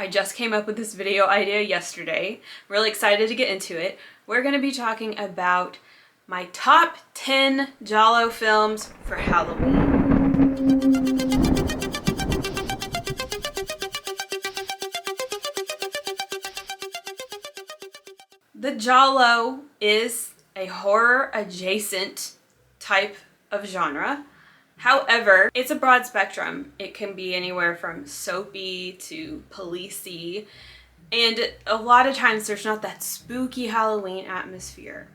I just came up with this video idea yesterday. Really excited to get into it. We're going to be talking about my top 10 Giallo films for Halloween. The Giallo is a horror adjacent type of genre. However, it's a broad spectrum. It can be anywhere from soapy to policey, and a lot of times there's not that spooky Halloween atmosphere.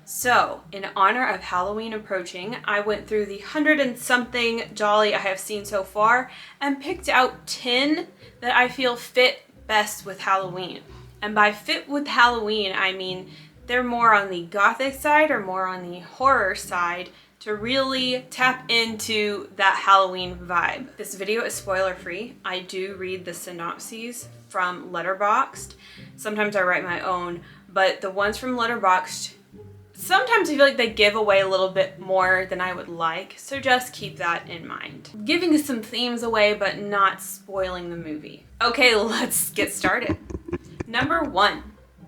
So, in honor of Halloween approaching, I went through the 100 and something Jolly I have seen so far and picked out 10 that I feel fit best with Halloween. And by fit with Halloween, I mean they're more on the gothic side or more on the horror side to really tap into that Halloween vibe. This video is spoiler free. I do read the synopses from Letterboxd. Sometimes I write my own, but the ones from Letterboxd, sometimes I feel like they give away a little bit more than I would like, so just keep that in mind. Giving some themes away, but not spoiling the movie. Okay, let's get started. Number 1,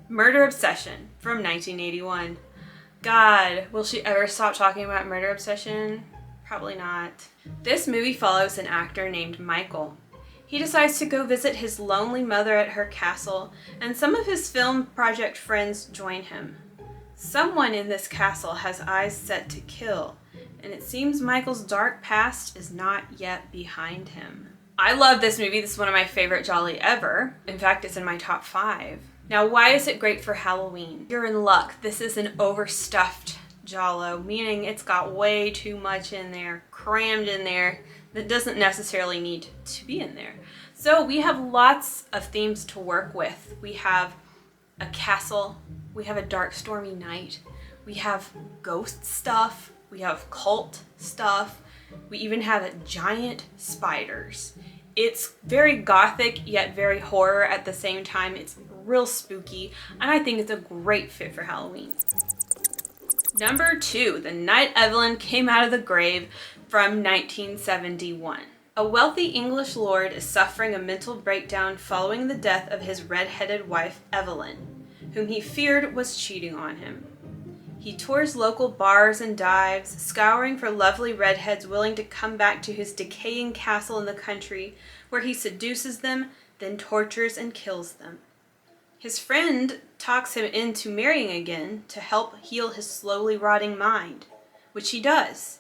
Murder Obsession from 1981. God, will she ever stop talking about Murder Obsession? Probably not. This movie follows an actor named Michael. He decides to go visit his lonely mother at her castle, and some of his film project friends join him. Someone in this castle has eyes set to kill, and it seems Michael's dark past is not yet behind him. I love this movie. This is one of my favorite Jolly ever. In fact, it's in my top 5. Now, why is it great for Halloween? You're in luck. This is an overstuffed Giallo, meaning it's got way too much in there, crammed in there, that doesn't necessarily need to be in there. So we have lots of themes to work with. We have a castle, we have a dark, stormy night, we have ghost stuff, we have cult stuff, we even have giant spiders. It's very gothic, yet very horror at the same time. It's real spooky, and I think it's a great fit for Halloween. Number 2, The Night Evelyn Came Out of the Grave from 1971. A wealthy English lord is suffering a mental breakdown following the death of his red-headed wife, Evelyn, whom he feared was cheating on him. He tours local bars and dives, scouring for lovely redheads willing to come back to his decaying castle in the country, where he seduces them, then tortures and kills them. His friend talks him into marrying again to help heal his slowly rotting mind, which he does.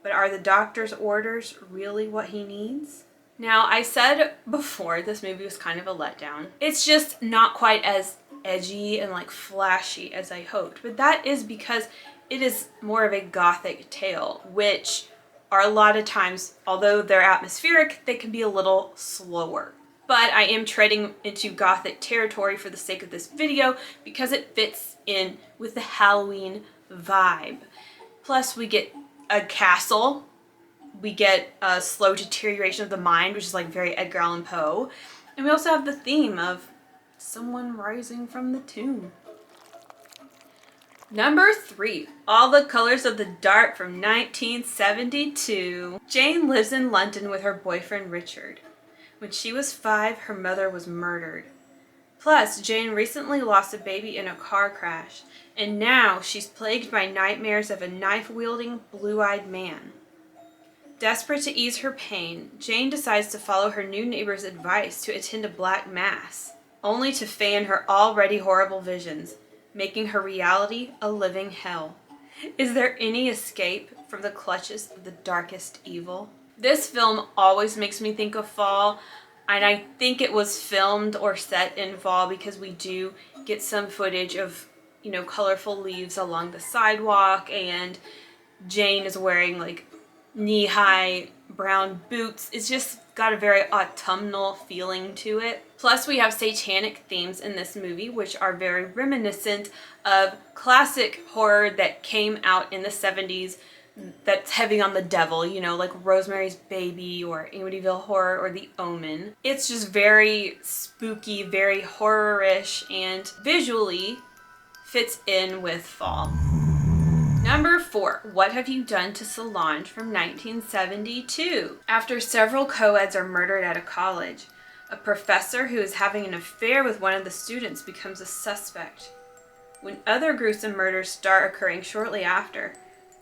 But are the doctor's orders really what he needs? Now, I said before this movie was kind of a letdown. It's just not quite as edgy and like flashy as I hoped, but that is because it is more of a gothic tale, which are a lot of times, although they're atmospheric, they can be a little slower. But I am treading into gothic territory for the sake of this video because it fits in with the Halloween vibe. Plus we get a castle, we get a slow deterioration of the mind, which is like very Edgar Allan Poe, and we also have the theme of someone rising from the tomb. Number 3, All the Colors of the Dark from 1972. Jane lives in London with her boyfriend Richard. When she was 5, her mother was murdered. Plus, Jane recently lost a baby in a car crash, and now she's plagued by nightmares of a knife-wielding, blue-eyed man. Desperate to ease her pain, Jane decides to follow her new neighbor's advice to attend a black mass, only to fan her already horrible visions, making her reality a living hell. Is there any escape from the clutches of the darkest evil? This film always makes me think of fall, and I think it was filmed or set in fall because we do get some footage of, colorful leaves along the sidewalk, and Jane is wearing like knee-high brown boots. It's just got a very autumnal feeling to it. Plus we have satanic themes in this movie, which are very reminiscent of classic horror that came out in the 70s that's heavy on the devil, like Rosemary's Baby or Amityville Horror or The Omen. It's just very spooky, very horror-ish, and visually fits in with fall. Number 4, What Have You Done to Solange from 1972. After several co-eds are murdered at a college, A professor who is having an affair with one of the students becomes a suspect. When other gruesome murders start occurring shortly after,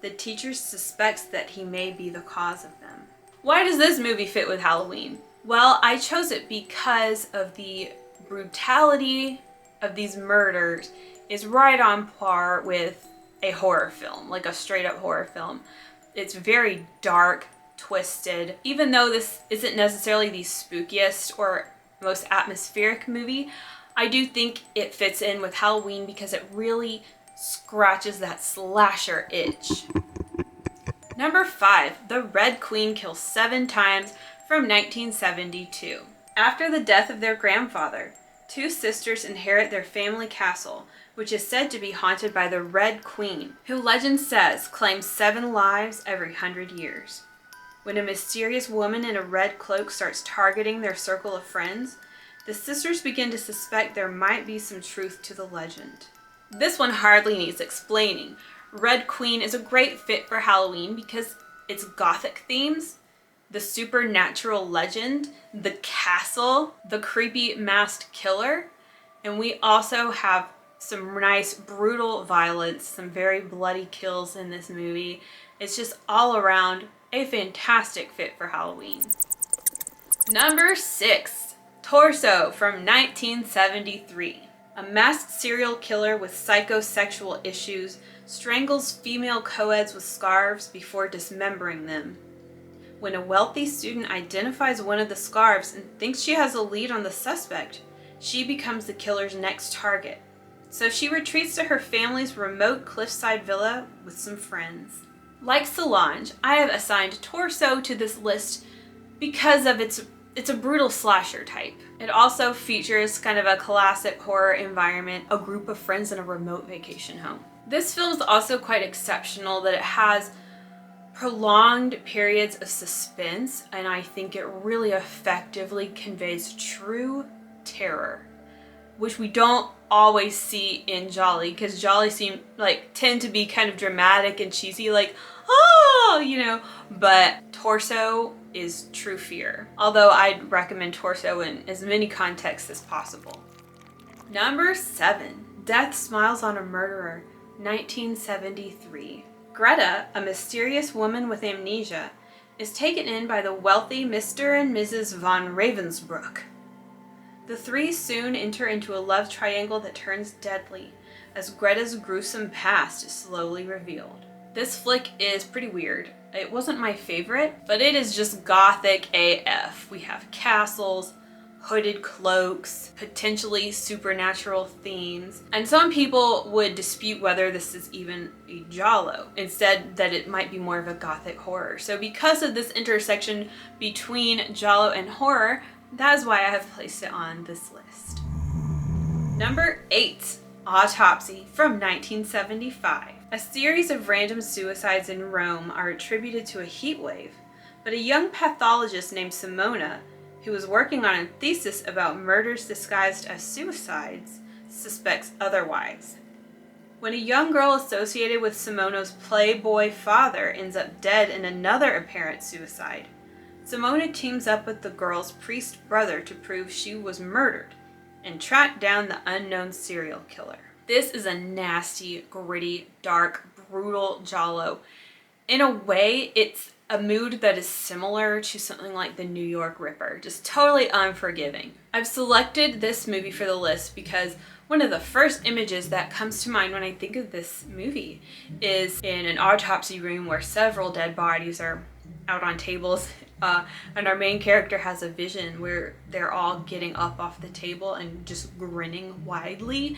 the teacher suspects that he may be the cause of them. Why does this movie fit with Halloween? Well, I chose it because of the brutality of these murders is right on par with a horror film, like a straight up horror film. It's very dark, twisted. Even though this isn't necessarily the spookiest or most atmospheric movie, I do think it fits in with Halloween because it really scratches that slasher itch. Number 5, The Red Queen Kills 7 Times from 1972. After the death of their grandfather, 2 sisters inherit their family castle, which is said to be haunted by the Red Queen, who legend says claims 7 lives every 100 years. When a mysterious woman in a red cloak starts targeting their circle of friends, the sisters begin to suspect there might be some truth to the legend. This one hardly needs explaining. Red Queen is a great fit for Halloween because its gothic themes, the supernatural legend, the castle, the creepy masked killer, and we also have some nice brutal violence, some very bloody kills in this movie. It's just all around a fantastic fit for Halloween. Number 6, Torso from 1973. A masked serial killer with psychosexual issues strangles female co-eds with scarves before dismembering them. When a wealthy student identifies one of the scarves and thinks she has a lead on the suspect, she becomes the killer's next target. So she retreats to her family's remote cliffside villa with some friends. Like Solange, I have assigned Torso to this list because of it's a brutal slasher type. It also features kind of a classic horror environment, a group of friends in a remote vacation home. This film is also quite exceptional that it has prolonged periods of suspense, and I think it really effectively conveys true terror, which we don't always see in Giallo, because Giallo tend to be kind of dramatic and cheesy, like, oh, but Torso is true fear. Although I'd recommend Torso in as many contexts as possible. Number 7, Death Smiles on a Murderer, 1973. Greta, a mysterious woman with amnesia, is taken in by the wealthy Mr. and Mrs. von Ravensbrück. The 3 soon enter into a love triangle that turns deadly as Greta's gruesome past is slowly revealed. This flick is pretty weird. It wasn't my favorite, but it is just gothic AF. We have castles, hooded cloaks, potentially supernatural themes, and some people would dispute whether this is even a Giallo, instead that it might be more of a gothic horror. So because of this intersection between Giallo and horror, that is why I have placed it on this list. Number 8, Autopsy from 1975. A series of random suicides in Rome are attributed to a heat wave, but a young pathologist named Simona, who was working on a thesis about murders disguised as suicides, suspects otherwise. When a young girl associated with Simona's playboy father ends up dead in another apparent suicide, Simona teams up with the girl's priest brother to prove she was murdered and track down the unknown serial killer. This is a nasty, gritty, dark, brutal Giallo. In a way, it's a mood that is similar to something like the New York Ripper, just totally unforgiving. I've selected this movie for the list because one of the first images that comes to mind when I think of this movie is in an autopsy room where several dead bodies are out on tables, and our main character has a vision where they're all getting up off the table and just grinning widely,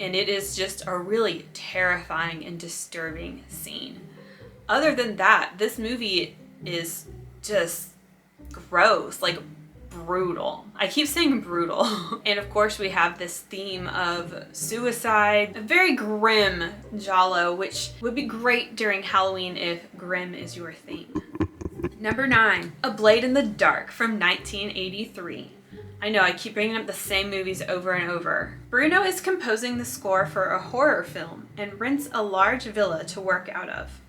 and it is just a really terrifying and disturbing scene. Other than that, this movie is just gross, like brutal. I keep saying brutal. And of course we have this theme of suicide, a very grim Giallo, which would be great during Halloween if grim is your theme. Number 9, A Blade in the Dark from 1983. I know, I keep bringing up the same movies over and over. Bruno is composing the score for a horror film and rents a large villa to work out of.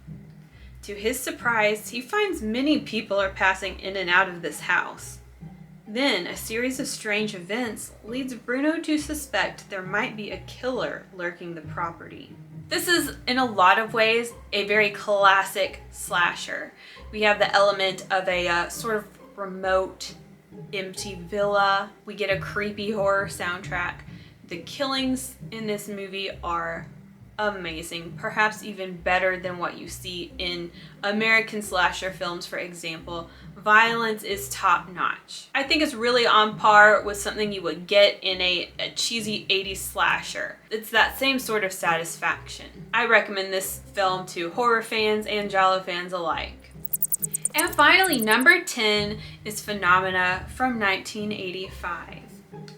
To his surprise, he finds many people are passing in and out of this house. Then, a series of strange events leads Bruno to suspect there might be a killer lurking the property. This is, in a lot of ways, a very classic slasher. We have the element of a sort of remote, empty villa. We get a creepy horror soundtrack. The killings in this movie are amazing, perhaps even better than what you see in American slasher films, for example. Violence is top notch. I think it's really on par with something you would get in a cheesy 80s slasher. It's that same sort of satisfaction. I recommend this film to horror fans and Giallo fans alike. And finally, number 10 is Phenomena from 1985.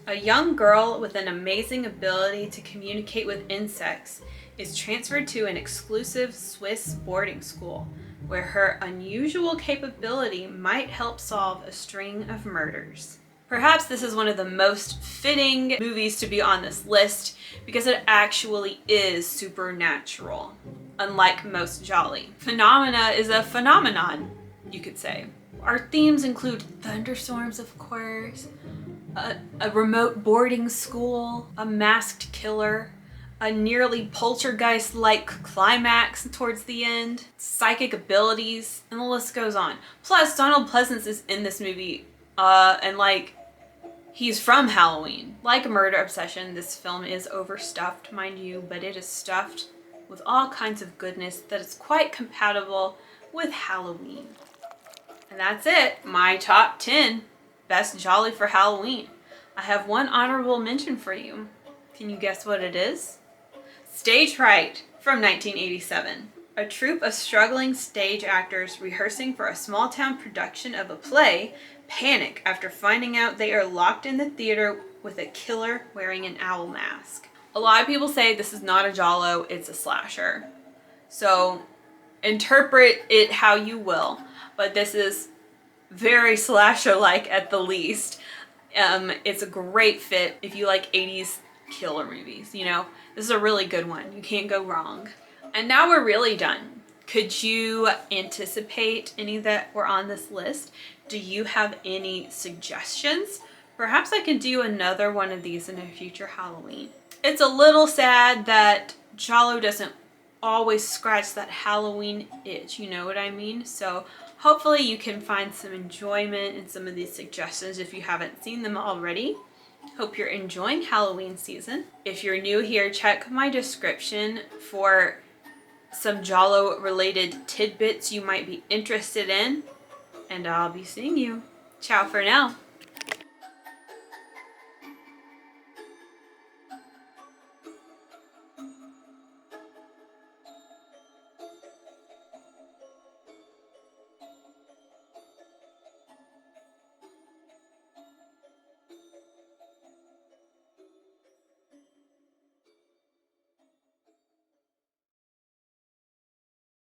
A young girl with an amazing ability to communicate with insects is transferred to an exclusive Swiss boarding school where her unusual capability might help solve a string of murders. Perhaps this is one of the most fitting movies to be on this list because it actually is supernatural, unlike most Jolly. Phenomena is a phenomenon, you could say. Our themes include thunderstorms, of course, a remote boarding school, a masked killer, a nearly poltergeist-like climax towards the end, psychic abilities, and the list goes on. Plus, Donald Pleasance is in this movie, and he's from Halloween. Like Murder Obsession, this film is overstuffed, mind you, but it is stuffed with all kinds of goodness that is quite compatible with Halloween. And that's it, my top 10 best Jolly for Halloween. I have one honorable mention for you. Can you guess what it is? Stage Fright from 1987. A troupe of struggling stage actors rehearsing for a small-town production of a play panic after finding out they are locked in the theater with a killer wearing an owl mask. A lot of people say this is not a Giallo, it's a slasher. So interpret it how you will, but this is very slasher-like at the least. It's a great fit if you like 80s killer movies, you know? This is a really good one. You can't go wrong. And now we're really done. Could you anticipate any that were on this list? Do you have any suggestions? Perhaps I can do another one of these in a future Halloween. It's a little sad that Giallo doesn't always scratch that Halloween itch, you know what I mean? So hopefully you can find some enjoyment in some of these suggestions if you haven't seen them already. Hope you're enjoying Halloween season. If you're new here, check my description for some Giallo related tidbits you might be interested in. And I'll be seeing you. Ciao for now.